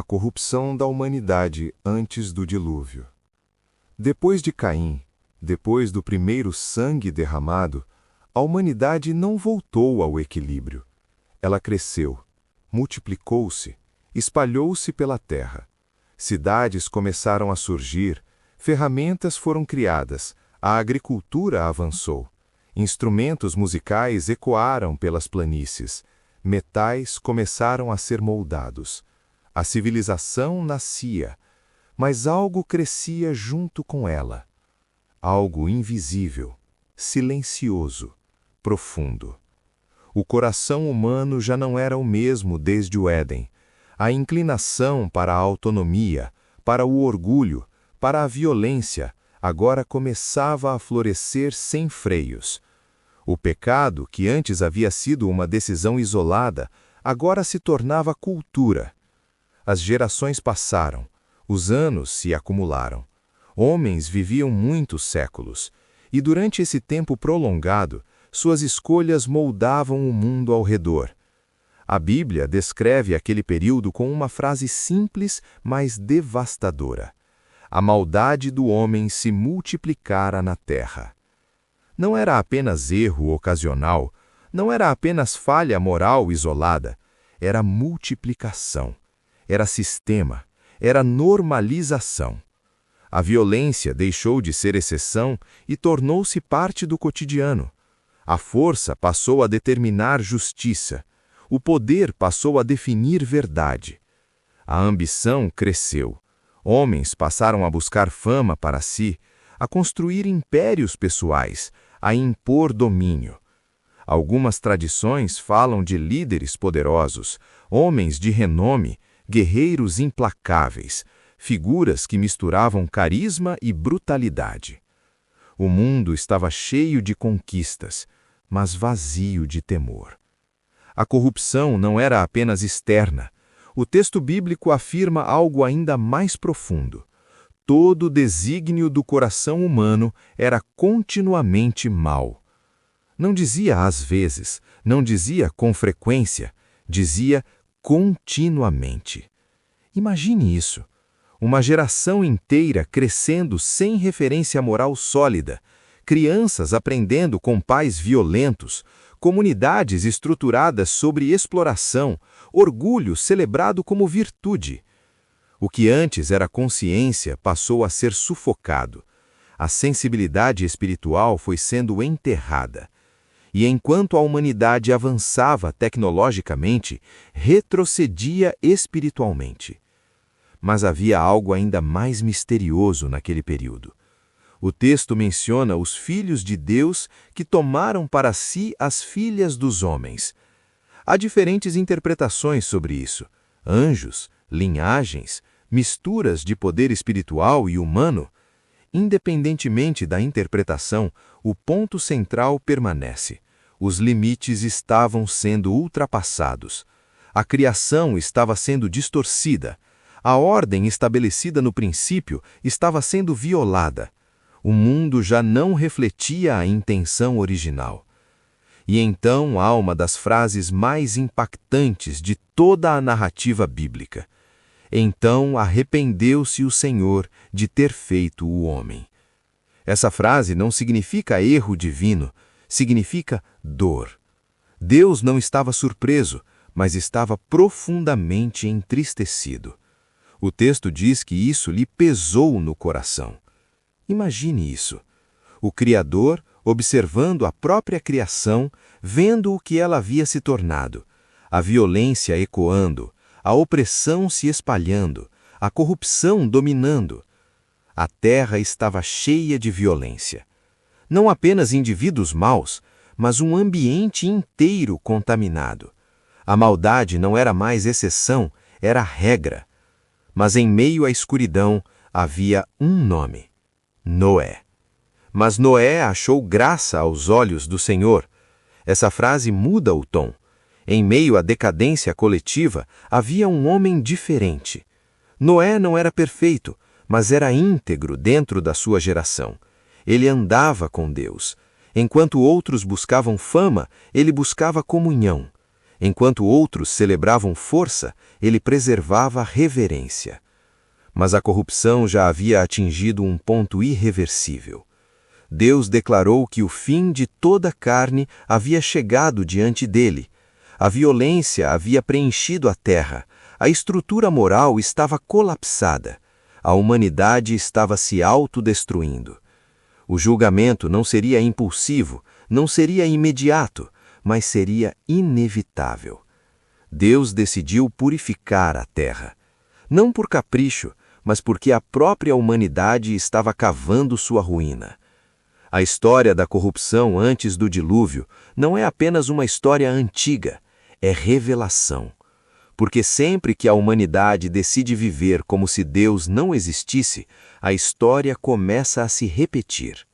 a corrupção da humanidade antes do dilúvio. Depois de Caim, depois do primeiro sangue derramado, a humanidade não voltou ao equilíbrio. Ela cresceu, multiplicou-se, espalhou-se pela terra. Cidades começaram a surgir, ferramentas foram criadas, a agricultura avançou. Instrumentos musicais ecoaram pelas planícies, metais começaram a ser moldados. A civilização nascia, mas algo crescia junto com ela. Algo invisível, silencioso, profundo. O coração humano já não era o mesmo desde o Éden. A inclinação para a autonomia, para o orgulho, para a violência, agora começava a florescer sem freios. O pecado, que antes havia sido uma decisão isolada, agora se tornava cultura. As gerações passaram, os anos se acumularam. Homens viviam muitos séculos, e durante esse tempo prolongado, suas escolhas moldavam o mundo ao redor. A Bíblia descreve aquele período com uma frase simples, mas devastadora. A maldade do homem se multiplicara na terra. Não era apenas erro ocasional, não era apenas falha moral isolada, era multiplicação, era sistema, era normalização. A violência deixou de ser exceção e tornou-se parte do cotidiano. A força passou a determinar justiça, o poder passou a definir verdade. A ambição cresceu. Homens passaram a buscar fama para si, a construir impérios pessoais, a impor domínio. Algumas tradições falam de líderes poderosos, homens de renome, guerreiros implacáveis, figuras que misturavam carisma e brutalidade. O mundo estava cheio de conquistas, mas vazio de temor. A corrupção não era apenas externa. O texto bíblico afirma algo ainda mais profundo. Todo o desígnio do coração humano era continuamente mau. Não dizia às vezes, não dizia com frequência, dizia continuamente. Imagine isso. Uma geração inteira crescendo sem referência moral sólida, crianças aprendendo com pais violentos, comunidades estruturadas sobre exploração, orgulho celebrado como virtude. O que antes era consciência passou a ser sufocado. A sensibilidade espiritual foi sendo enterrada. E enquanto a humanidade avançava tecnologicamente, retrocedia espiritualmente. Mas havia algo ainda mais misterioso naquele período. O texto menciona os filhos de Deus que tomaram para si as filhas dos homens. Há diferentes interpretações sobre isso: anjos, linhagens, misturas de poder espiritual e humano. Independentemente da interpretação, o ponto central permanece. Os limites estavam sendo ultrapassados. A criação estava sendo distorcida. A ordem estabelecida no princípio estava sendo violada. O mundo já não refletia a intenção original. E então há uma das frases mais impactantes de toda a narrativa bíblica. Então arrependeu-se o Senhor de ter feito o homem. Essa frase não significa erro divino, significa dor. Deus não estava surpreso, mas estava profundamente entristecido. O texto diz que isso lhe pesou no coração. Imagine isso. O Criador, observando a própria criação, vendo o que ela havia se tornado, a violência ecoando, a opressão se espalhando, a corrupção dominando. A terra estava cheia de violência. Não apenas indivíduos maus, mas um ambiente inteiro contaminado. A maldade não era mais exceção, era regra. Mas em meio à escuridão havia um nome: Noé. Mas Noé achou graça aos olhos do Senhor. Essa frase muda o tom. Em meio à decadência coletiva, havia um homem diferente. Noé não era perfeito, mas era íntegro dentro da sua geração. Ele andava com Deus. Enquanto outros buscavam fama, ele buscava comunhão. Enquanto outros celebravam força, ele preservava reverência. Mas a corrupção já havia atingido um ponto irreversível. Deus declarou que o fim de toda carne havia chegado diante dele. A violência havia preenchido a terra, a estrutura moral estava colapsada, a humanidade estava se autodestruindo. O julgamento não seria impulsivo, não seria imediato, mas seria inevitável. Deus decidiu purificar a terra, não por capricho, mas porque a própria humanidade estava cavando sua ruína. A história da corrupção antes do dilúvio não é apenas uma história antiga, é revelação. Porque sempre que a humanidade decide viver como se Deus não existisse, a história começa a se repetir.